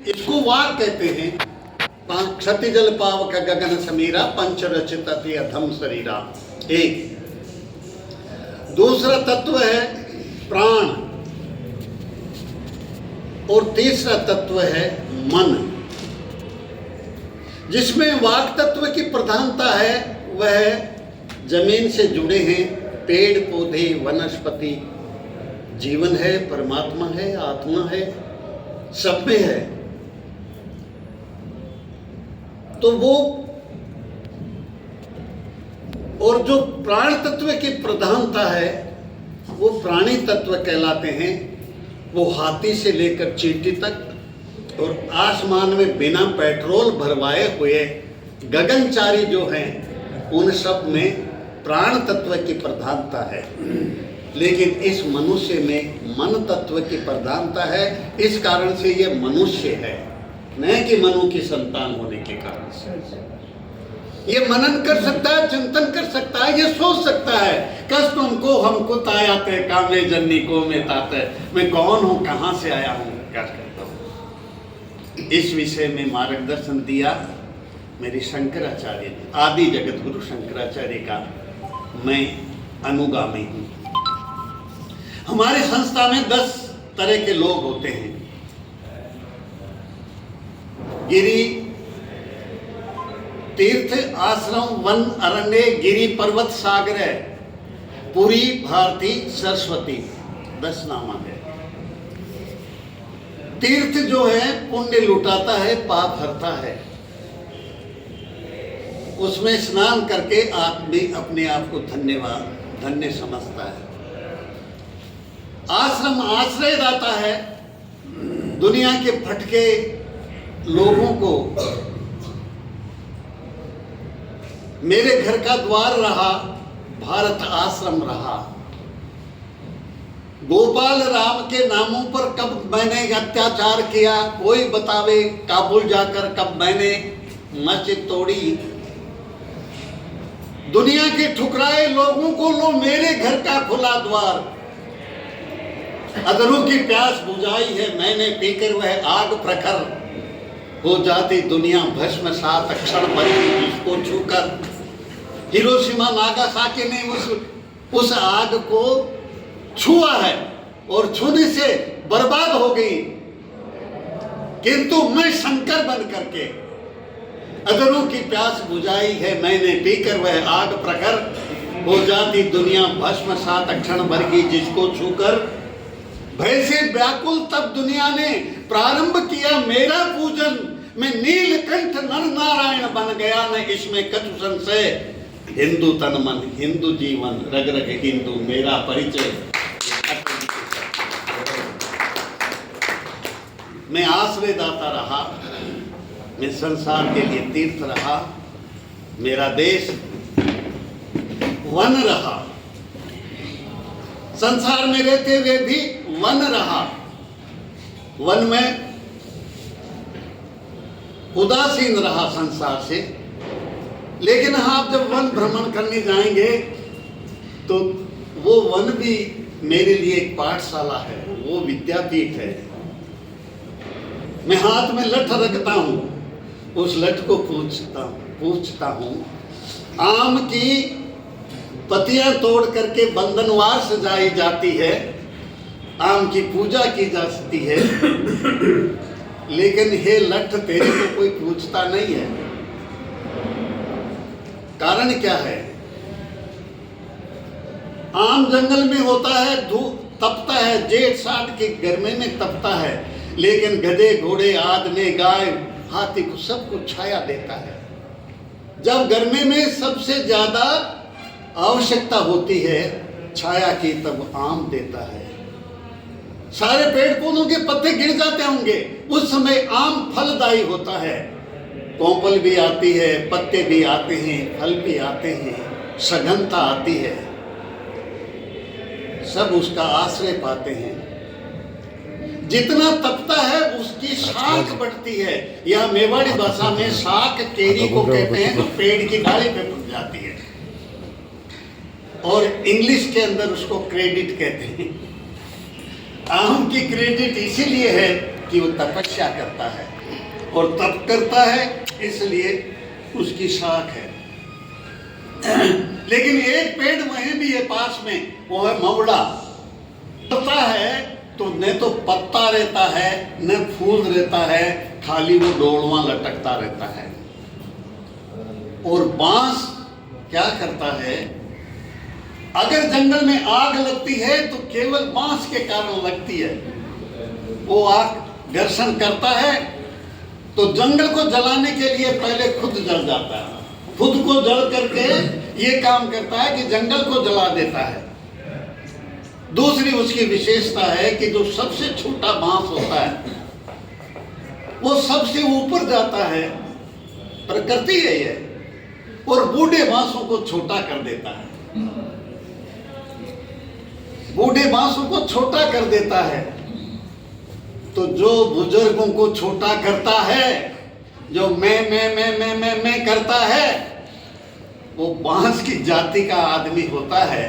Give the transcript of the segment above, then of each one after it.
इसको वाक कहते हैं। क्षति जल पावक गगन समीरा पंच रचित अति अधम शरीरा। एक दूसरा तत्व है प्राण और तीसरा तत्व है मन। जिसमें वाक तत्व की प्रधानता है वह जमीन से जुड़े हैं पेड़ पौधे वनस्पति, जीवन है, परमात्मा है, आत्मा है, सब में है। तो वो और जो प्राण तत्व की प्रधानता है वो प्राणी तत्व कहलाते हैं। वो हाथी से लेकर चींटी तक और आसमान में बिना पेट्रोल भरवाए हुए गगनचारी जो हैं उन सब में प्राण तत्व की प्रधानता है। लेकिन इस मनुष्य में मन तत्व की प्रधानता है। इस कारण से ये मनुष्य है, न कि मनु की संतान होने के कारण से। ये मनन कर सकता है, चिंतन कर सकता है, ये सोच सकता है कष्ट तुमको हमको तायाते कामे जन्नी को में ताते, मैं कौन हूँ, कहाँ से आया हूँ, क्या करता हूँ। इस विषय में मार्गदर्शन दिया मेरे शंकराचार्य ने, आदि जगत गुरु शंकराचार्य का मैं अनुगामी हूँ। हमारी संस्था में 10 तरह के लोग होते हैं। गिरी तीर्थ आश्रम वन अरण्य गिरी पर्वत सागर है, पुरी भारती सरस्वती 10 नामा है। तीर्थ जो है पुण्य लुटाता है, पाप हरता है। उसमें स्नान करके आदमी अपने आप को धन्य समझता है। आश्रम आश्रय दाता है, दुनिया के भटके लोगों को मेरे घर का द्वार रहा, भारत आश्रम रहा। गोपाल राम के नामों पर कब मैंने अत्याचार किया कोई बतावे, काबुल जाकर कब मैंने मस्जिद तोड़ी। दुनिया के ठुकराए लोगों को लो मेरे घर का खुला द्वार। अदरों की प्यास बुझाई है मैंने पीकर वह आग प्रखर, हो जाती दुनिया भस्म सात क्षण बनी जिसको छूकर। हिरोशिमा नागासाकी ने उस आग को छुआ है और छूने से बर्बाद हो गई, किंतु मैं शंकर बन करके अदरों की प्यास बुझाई है मैंने पीकर वह आग प्रखर, हो जाती दुनिया भस्म सात क्षण भर की जिसको छूकर। भय से व्याकुल तब दुनिया ने प्रारंभ किया मेरा पूजन, मैं नीलकंठ नर नारायण बन गया न इसमें कछु संशय। हिंदू तन मन हिंदू जीवन रग रग हिंदू मेरा परिचय। मैं आश्रय दाता रहा, मैं संसार के लिए तीर्थ रहा, मेरा देश वन रहा, संसार में रहते हुए भी वन रहा। वन में उदासीन रहा संसार से। लेकिन आप जब वन भ्रमण करने जाएंगे तो वो वन भी मेरे लिए एक पाठशाला है, वो विद्यापीठ है। मैं हाथ में लठ रखता हूँ, उस लठ को पूछता हूँ। आम की पत्तियां तोड़ करके बंधनवार सजाई जाती है, आम की पूजा की जाती है, लेकिन हे लठ तेरे को कोई पूछता नहीं है। कारण क्या है? आम जंगल में होता है, धूप तपता है, जेठ साठ के गर्मी में तपता है, लेकिन गधे घोड़े आदमी गाय हाथी को सबको छाया देता है। जब गर्मी में सबसे ज्यादा आवश्यकता होती है छाया की, तब आम देता है। सारे पेड़ पौधों के पत्ते गिर जाते होंगे, उस समय आम फलदायी होता है। कोंपल भी आती है, पत्ते भी आते हैं, फल भी आते हैं, सघनता आती है, सब उसका आश्रय पाते हैं। जितना तपता है उसकी शाख बढ़ती है, या मेवाड़ी भाषा में शाख केरी को कहते हैं, जो पेड़ की डाली पे टूट जाती है, और इंग्लिश के अंदर उसको क्रेडिट कहते हैं। आम की क्रेडिट इसीलिए है कि वो तपस्या करता है और तप करता है, इसलिए उसकी शाख है। लेकिन एक पेड़ वहीं भी है पास में, वो है मवड़ा। पता है तो न तो पत्ता रहता है न फूल रहता है, खाली वो डोलवा लटकता रहता है। और बांस क्या करता है, अगर जंगल में आग लगती है तो केवल बांस के कारण लगती है। वो आग घर्षण करता है तो जंगल को जलाने के लिए पहले खुद जल जाता है, खुद को जल करके ये काम करता है कि जंगल को जला देता है। दूसरी उसकी विशेषता है कि जो सबसे छोटा बांस होता है वो सबसे ऊपर जाता है, प्रकृति है ये, और बूढ़े बांसों को छोटा कर देता है, बूढ़े बांसों को छोटा कर देता है। तो जो बुजुर्गों को छोटा करता है, जो मैं करता है, वो बांस की जाति का आदमी होता है।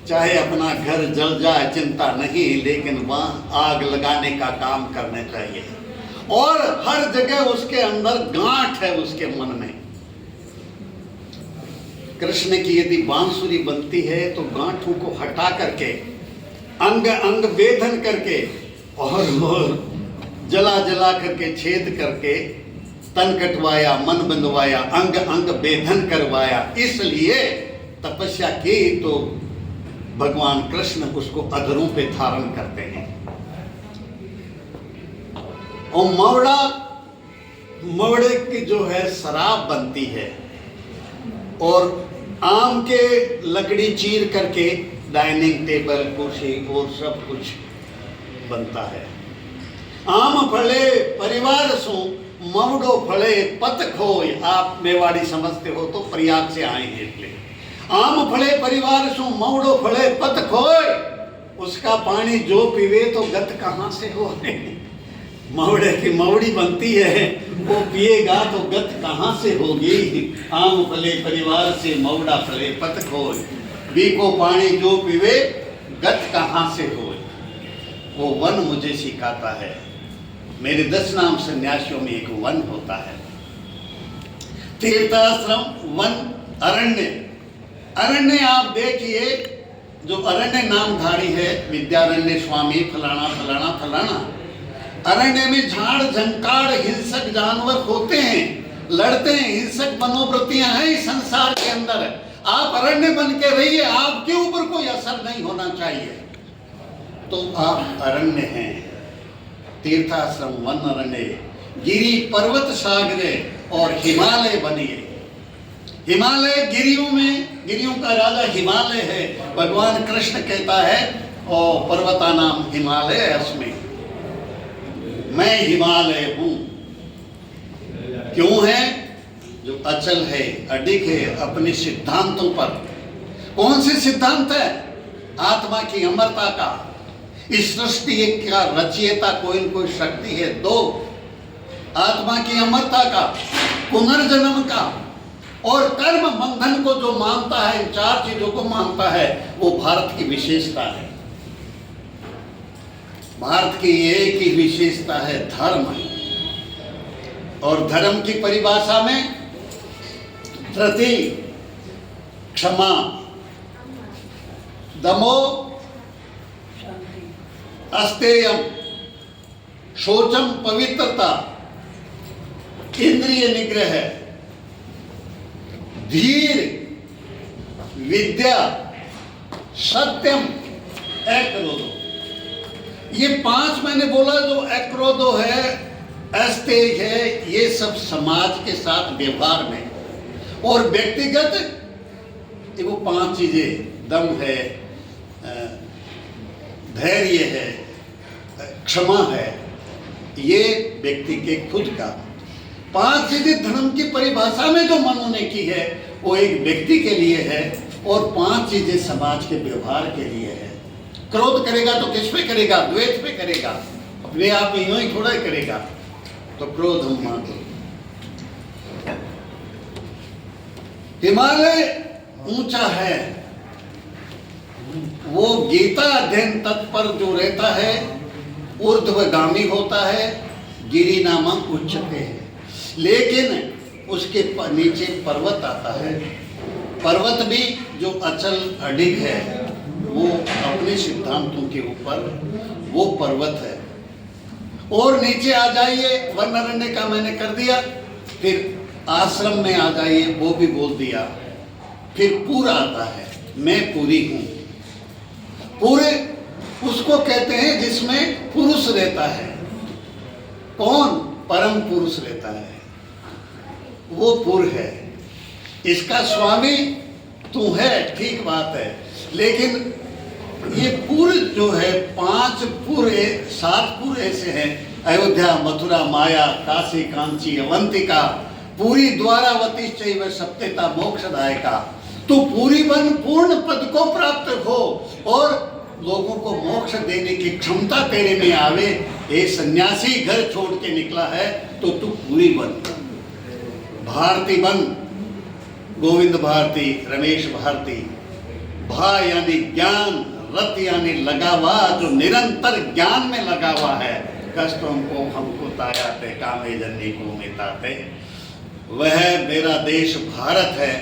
चाहे अपना घर जल जाए चिंता नहीं, लेकिन वहां आग लगाने का काम करना चाहिए। और हर जगह उसके अंदर गांठ है, उसके मन में। कृष्ण की यदि बांसुरी बनती है तो गांठों को हटा करके, अंग अंग वेधन करके और जला जला करके, छेद करके तन कटवाया, मन बंधवाया, अंग अंग वेधन करवाया। इसलिए तपस्या की तो भगवान कृष्ण उसको अधरों पे धारण करते हैं। और मवड़े की जो है शराब बनती है, और आम के लकड़ी चीर करके डाइनिंग टेबल, कुर्सी और सब कुछ बनता है। आम फले परिवार सो मवड़ो फले पत खोय। आप मेवाड़ी समझते हो तो प्रयाग से आए हैं इसलिए। आम फले परिवार सो मवड़ो फले पत खोय, उसका पानी जो पीवे तो गत कहां से हो। मवड़े की मवड़ी बनती है, वो पिएगा तो गत कहां से होगी। आम फले परिवार से मवड़ा फले पत खोय, बीको पानी जो पीवे गत कहां से हो। वो वन मुझे सिखाता है। मेरे 10 नाम सन्यासियों में एक वन होता है। तीर्थाश्रम, वन, अरण्य। अरण्य आप देखिए, जो अरण्य नामधारी है, विद्यारण्य स्वामी फलाना फलाना फलाना। अरण्य में झाड़ झंकार हिंसक जानवर होते हैं, लड़ते हैं, हिंसक मनोवृत्तियां हैं इस संसार के अंदर। आप अरण्य बन के रहिए, आपके ऊपर कोई असर नहीं होना चाहिए, तो आप अरण्य हैं। तीर्थाश्रम, वन, अरण्य, गिरी पर्वत सागरे और हिमालय बनिए। हिमालय गिरियों में, गिरियों का राजा हिमालय है। भगवान कृष्ण कहता है, और पर्वता नाम हिमालय है, उसमें मैं हिमालय हूं। क्यों है? जो अचल है, अडिग है अपने सिद्धांतों पर। कौन से सिद्धांत है? आत्मा की अमरता का, इस सृष्टि का रचयिता कोई न कोई शक्ति है। 2, आत्मा की अमरता का, पुनर्जन्म का, और कर्म बंधन को जो मानता है, इन 4 चीजों को मानता है, वो भारत की विशेषता है। भारत की एक ही विशेषता है, धर्म। और धर्म की परिभाषा में धृति, क्षमा, दमो, अस्तेयम, शोचम पवित्रता, इंद्रिय निग्रह, धीर, विद्या, सत्यम, अक्रोधो। ये 5 मैंने बोला, जो अक्रोधो है, अस्तेय है, ये सब समाज के साथ व्यवहार में। और व्यक्तिगत वो 5 चीजें, दम है, धैर्य है, क्षमा है, ये व्यक्ति के खुद का। 5 चीजें धर्म की परिभाषा में जो मनु ने की है, वो एक व्यक्ति के लिए है, और 5 चीजें समाज के व्यवहार के लिए है। क्रोध करेगा तो किस पे करेगा? द्वेष पे करेगा, अपने आप यूं ही थोड़ा करेगा। तो क्रोध हम मानते। हिमालय ऊंचा है, वो गीता अध्ययन तत्पर जो रहता है ऊर्ध्वगामी होता है, गिरि नामक उच्चते है, लेकिन उसके नीचे पर्वत आता है। पर्वत भी जो अचल अडिग है वो अपने सिद्धांतों के ऊपर वो पर्वत है। और नीचे आ जाइए, वन अरण्य का मैंने कर दिया, फिर आश्रम में आ जाइए, वो भी बोल दिया। फिर पूरा आता है, मैं पूरी हूं। पूरे उसको कहते हैं जिसमें पुरुष रहता है। कौन? परम पुरुष रहता है, वो पुर है। इसका स्वामी तू है, ठीक बात है, लेकिन ये पुर जो है 5 पुर 7 पुर ऐसे हैं, अयोध्या, मथुरा, माया, काशी, कांची, अवंतिका, पूरी, द्वारावती चैव सप्तेता मोक्षदायका। तू पूरी बन, पूर्ण पद को प्राप्त हो और लोगों को मोक्ष देने की क्षमता तेरे में आवे। ये सन्यासी घर छोड़ के निकला है तो तू पूरी बन, भारती बन। गोविंद भारती, रमेश भारती। भा यानी ज्ञान, रत यानी लगा हुआ, जो निरंतर ज्ञान में लगा हुआ है। कष्टों को हमको तायाते, कामे जन्नी को मिटाते। वह मेरा देश भारत है,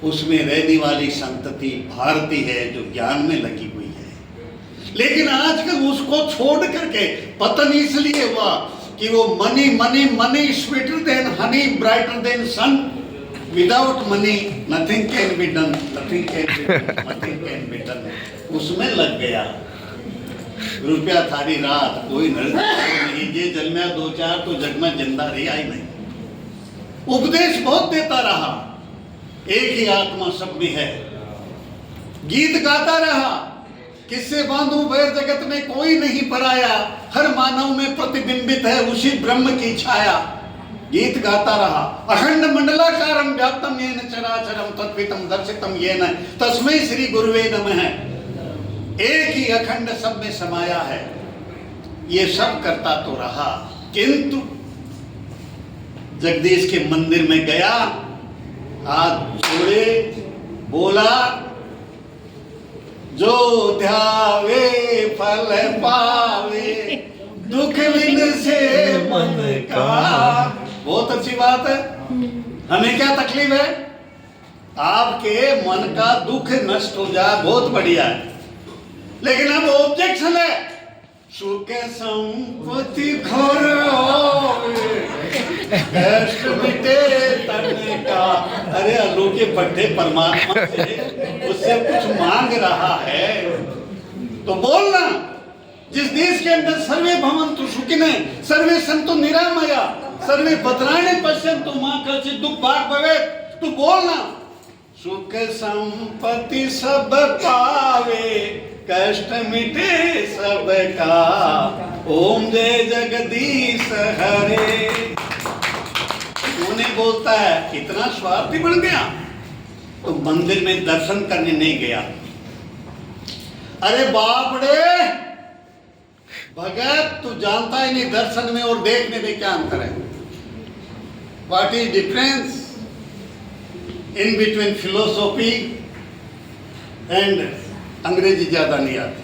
उसमें रहने वाली संतति भारती है जो ज्ञान में लगी हुई है। लेकिन आजकल उसको छोड़ करके पतन इसलिए हुआ कि वो money money money sweeter than honey, brighter than sun. Without money nothing can be done, nothing can be done, nothing can be done. उसमें लग गया। रुपया थारी रात कोई नहीं, ये जल में 2-4 तो जग में जिंदा रहा ही नहीं। उपदेश बहुत देता रहा, एक ही आत्मा सब में है। गीत गाता रहा, किससे बांधू बैर जगत में कोई नहीं पराया, हर मानव में प्रतिबिंबित है उसी ब्रह्म की छाया। गीत गाता रहा। अखंड मंडलाकारं व्याप्तं येन चराचरं तद्वितं दर्शितं येन तस्मै श्री गुरुवे नमः। एक ही अखंड सब में समाया है। ये सब करता तो रहा, किंतु जगदीश के मंदिर में गया, हाथ जोड़े, बोला जो ध्यावे फल पावे, दुख विन से मन का। बहुत अच्छी बात है। हमें क्या तकलीफ है? आपके मन का दुख नष्ट हो जाए, बहुत बढ़िया है। लेकिन अब ऑब्जेक्शन है, सुख संपत्ति घोर होवे, कष्ट मिटे तन का। अरे अल्लू के पट्टे परमात्मा से उससे कुछ मांग रहा है तो बोलना। जिस देश के अंदर सर्वे भवन्तु सुखिनः, सर्वे सन्तु निरामया, सर्वे भद्राणि पश्यन्तु मा कश्चित् दुःख भाग् भवेत्। तू बोलना, सुख संपत्ति सब पावे, कष्ट मिटे सबका, ओम जय जगदीश हरे। उन्हें बोलता है, इतना स्वार्थी बन गया तो मंदिर में दर्शन करने नहीं गया। अरे बाप रे भगत, तू जानता ही नहीं दर्शन में और देखने में क्या अंतर है। What is difference in between philosophy and? अंग्रेजी ज्यादा नहीं आती।